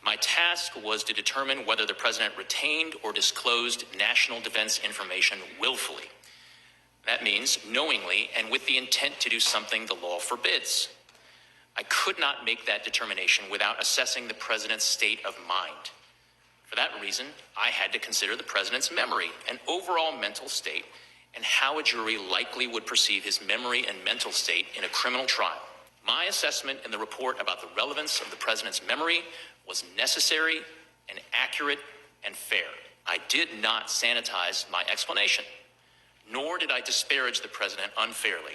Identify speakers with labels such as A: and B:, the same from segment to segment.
A: My task was to determine whether the president retained or disclosed national defense information willfully. That means knowingly and with the intent to do something the law forbids. I could not make that determination without assessing the president's state of mind. For that reason, I had to consider the president's memory and overall mental state and how a jury likely would perceive his memory and mental state in a criminal trial. My assessment in the report about the relevance of the president's memory was necessary and accurate and fair. I did not sanitize my explanation, nor did I disparage the president unfairly.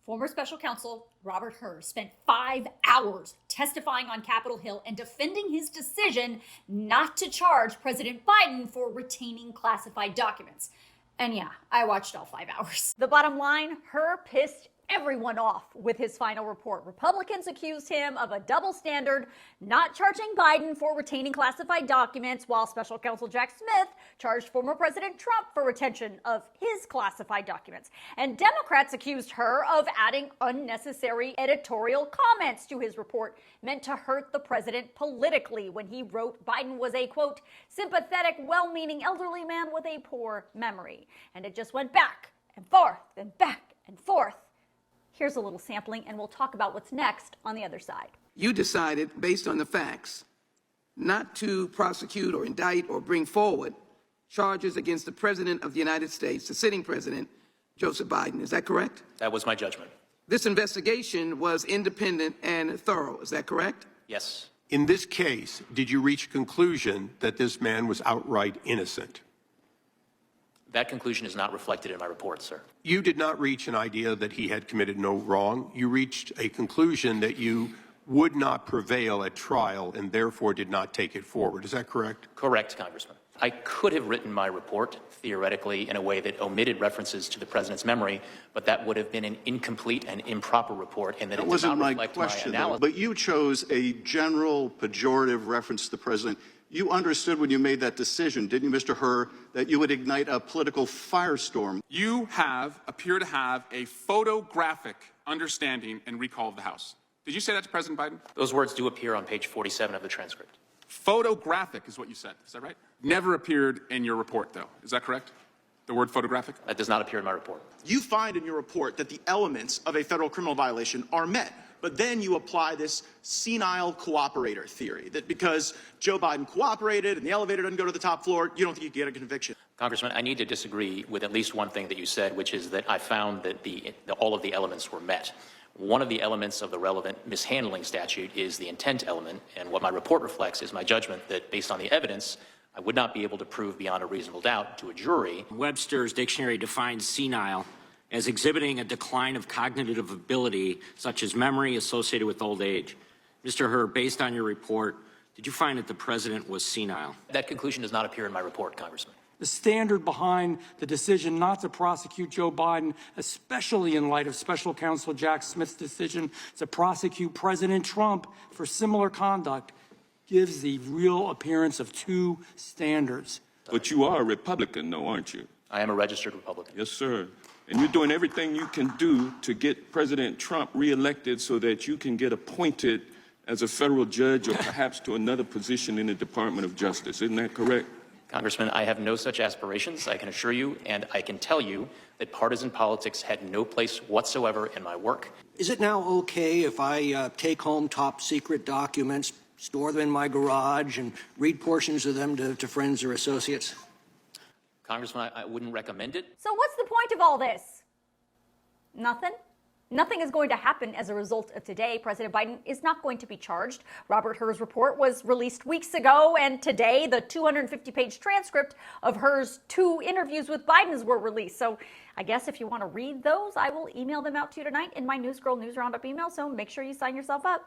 B: Former Special Counsel Robert Hur spent 5 hours testifying on Capitol Hill and defending his decision not to charge President Biden for retaining classified documents. And yeah, I watched all 5 hours. The bottom line, Hur pissed everyone off with his final report. Republicans accused him of a double standard, not charging Biden for retaining classified documents, while Special Counsel Jack Smith charged former President Trump for retention of his classified documents. And Democrats accused Hur of adding unnecessary editorial comments to his report meant to hurt the president politically when he wrote Biden was a, quote, sympathetic, well-meaning elderly man with a poor memory. And it just went back and forth and back and forth. Here's a little sampling, and we'll talk about what's next on the other side.
C: You decided, based on the facts, not to prosecute or indict or bring forward charges against the President of the United States, the sitting President, Joseph Biden. Is that correct?
A: That was my judgment.
C: This investigation was independent and thorough. Is that correct?
A: Yes.
D: In this case, did you reach a conclusion that this man was outright innocent?
A: That conclusion is not reflected in my report, sir.
D: You did not reach an idea that he had committed no wrong. You reached a conclusion that you would not prevail at trial and therefore did not take it forward. Is that correct?
A: Correct, Congressman. I could have written my report, theoretically, in a way that omitted references to the president's memory, but that would have been an incomplete and improper report, and that it did not reflect my analysis.
E: But you chose a general pejorative reference to the president. You understood when you made that decision, didn't you, Mr. Hur, that you would ignite a political firestorm?
F: You appear to have a photographic understanding and recall of the House. Did you say that to President Biden?
A: Those words do appear on page 47 of the transcript.
F: Photographic is what you said. Is that right? Never appeared in your report, though. Is that correct? The word photographic?
A: That does not appear in my report.
G: You find in your report that the elements of a federal criminal violation are met. But then you apply this senile cooperator theory, that because Joe Biden cooperated and the elevator doesn't go to the top floor, you don't think you can get a conviction.
A: Congressman, I need to disagree with at least one thing that you said, which is that I found that all of the elements were met. One of the elements of the relevant mishandling statute is the intent element, and what my report reflects is my judgment that, based on the evidence, I would not be able to prove beyond a reasonable doubt to a jury.
H: Webster's dictionary defines senile as exhibiting a decline of cognitive ability, such as memory associated with old age. Mr. Hur, based on your report, did you find that the president was senile?
A: That conclusion does not appear in my report, Congressman.
I: The standard behind the decision not to prosecute Joe Biden, especially in light of Special Counsel Jack Smith's decision to prosecute President Trump for similar conduct, gives the real appearance of two standards.
J: But you are a Republican, though, aren't you?
A: I am a registered Republican.
J: Yes, sir. And you're doing everything you can do to get President Trump reelected so that you can get appointed as a federal judge or perhaps to another position in the Department of Justice. Isn't that correct?
A: Congressman, I have no such aspirations, I can assure you, and I can tell you that partisan politics had no place whatsoever in my work.
K: Is it now okay if I take home top secret documents, store them in my garage, and read portions of them to friends or associates?
A: Congressman, I wouldn't recommend it.
B: So what's the point of all this? Nothing? Nothing is going to happen as a result of today. President Biden is not going to be charged. Robert Hur's report was released weeks ago, and today the 250-page transcript of Hur's 2 interviews with Biden's were released. So I guess if you want to read those, I will email them out to you tonight in my News Girl News Roundup email, so make sure you sign yourself up.